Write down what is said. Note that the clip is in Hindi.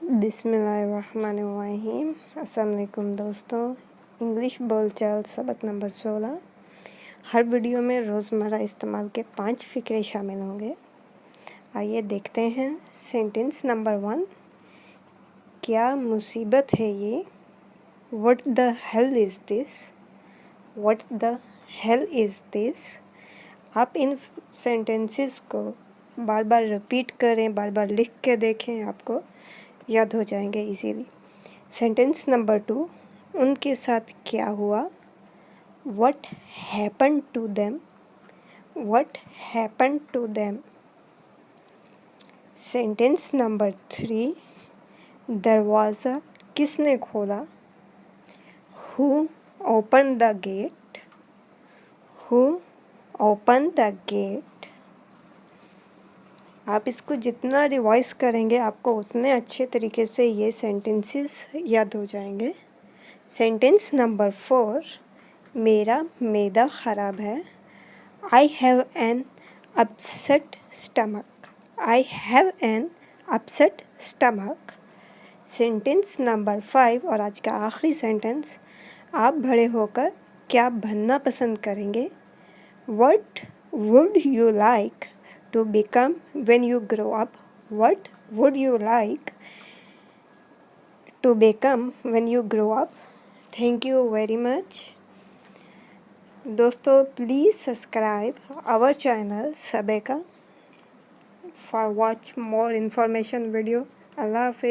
बिस्मिल्लाहिर्रहमानिर्रहीम। अस्सलाम वालेकुम दोस्तों। इंग्लिश बोलचाल सबक नंबर 16। हर वीडियो में रोज़मर्रा इस्तेमाल के 5 फ़िक्रे शामिल होंगे। आइए देखते हैं। सेंटेंस नंबर 1, क्या मुसीबत है ये? What the hell is this? What the hell is this? आप इन सेंटेंसेस को बार बार रिपीट करें, बार बार लिख के देखें, आपको याद हो जाएंगे इजीली। सेंटेंस नंबर 2, उनके साथ क्या हुआ? What happened to them? What happened to them? Sentence number 3, दरवाज़ा किसने खोला? Who open the gate? Who open the gate? आप इसको जितना रिवाइज करेंगे आपको उतने अच्छे तरीके से ये सेंटेंसेस याद हो जाएंगे। सेंटेंस नंबर 4, मेरा मैदा ख़राब है। I have an upset stomach. I have an upset stomach. Sentence number 5 और आज का आखिरी सेंटेंस, आप बड़े होकर क्या बनना पसंद करेंगे? What would you like to become when you grow up? What would you like to become when you grow up? Thank you very much. दोस्तों, please subscribe our channel Sabeka for watch more information video. Allah Hafiz.